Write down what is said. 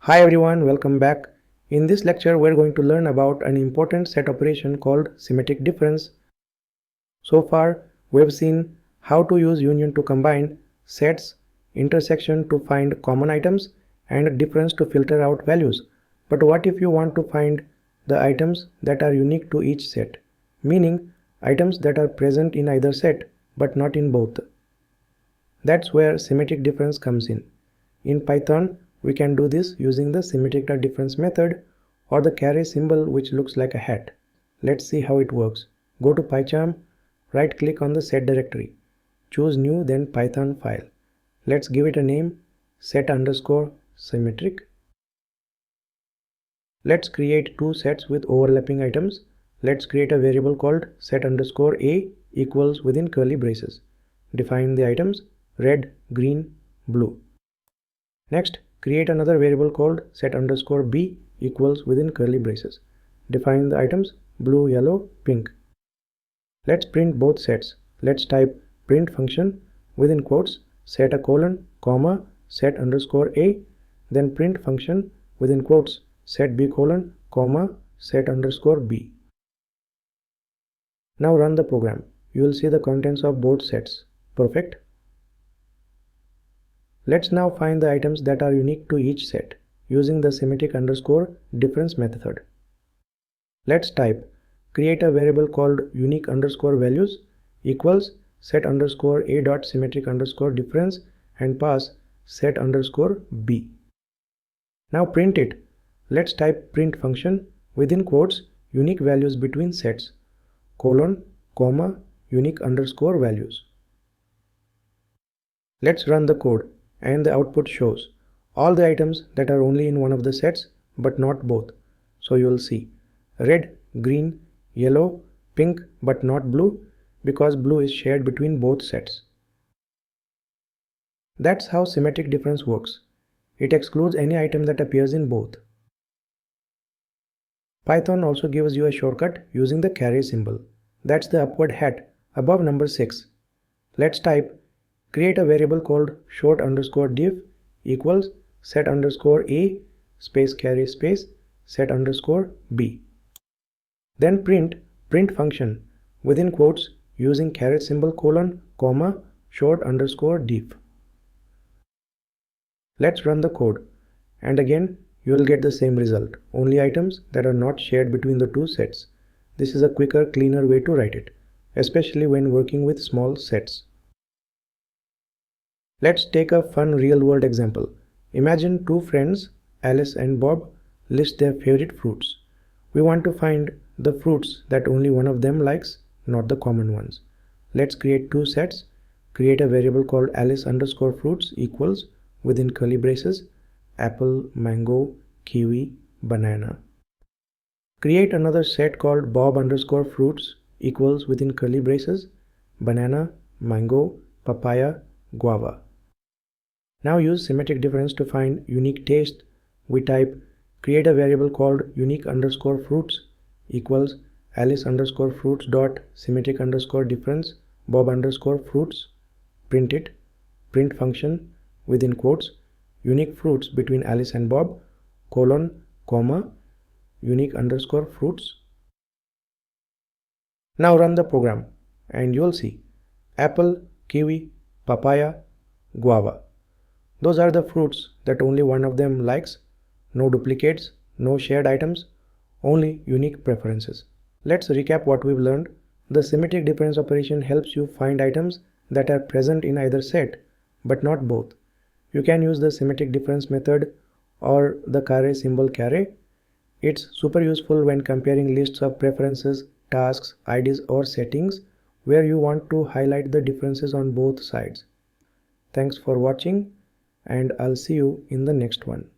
Hi everyone, welcome back. In this lecture, we're going to learn about an important set operation called symmetric difference. So far, we've seen how to use union to combine sets, intersection to find common items, and difference to filter out values. But what if you want to find the items that are unique to each set, meaning items that are present in either set but not in both? That's where symmetric difference comes in. In Python, we can do this using the symmetric difference method or the caret symbol which looks like a hat. Let's see how it works. Go to PyCharm, right click on the set directory. Choose new, then Python file. Let's give it a name, set_symmetric. Let's create two sets with overlapping items. Let's create a variable called set_a equals within curly braces. Define the items red, green, blue. Next, create another variable called set_b equals within curly braces. Define the items blue, yellow, pink. Let's print both sets. Let's type print function within quotes set a colon, comma, set_a, then print function within quotes set b colon, comma, set_b. Now run the program. You will see the contents of both sets. Perfect. Let's now find the items that are unique to each set using the symmetric_difference method. Let's type create a variable called unique_values equals set_a.symmetric_difference and pass set_b. Now print it. Let's type print function within quotes unique values between sets colon, comma, unique_values. Let's run the code. And the output shows all the items that are only in one of the sets but not both. So you will see red, green, yellow, pink but not blue because blue is shared between both sets. That's how symmetric difference works. It excludes any item that appears in both. Python also gives you a shortcut using the caret symbol. That's the upward hat above number 6. Let's type create a variable called short_diff equals set_a space caret space set_b. Then print function within quotes using caret symbol colon, comma, short_diff. Let's run the code and again you will get the same result, only items that are not shared between the two sets. This is a quicker, cleaner way to write it, especially when working with small sets. Let's take a fun real-world example. Imagine two friends, Alice and Bob, list their favorite fruits. We want to find the fruits that only one of them likes, not the common ones. Let's create two sets. Create a variable called Alice_fruits equals within curly braces apple, mango, kiwi, banana. Create another set called Bob_fruits equals within curly braces banana, mango, papaya, guava. Now use symmetric difference to find unique taste. We type create a variable called unique_fruits equals Alice_fruits dot symmetric_difference Bob_fruits. Print it. Print function within quotes unique fruits between Alice and Bob colon, comma, unique_fruits. Now run the program and you'll see apple, kiwi, papaya, guava. Those are the fruits that only one of them likes. No duplicates, no shared items, only unique preferences. Let's recap what we've learned. The symmetric difference operation helps you find items that are present in either set, but not both. You can use the symmetric difference method or the caret symbol caret. It's super useful when comparing lists of preferences, tasks, IDs or settings where you want to highlight the differences on both sides. Thanks for watching, and I'll see you in the next one.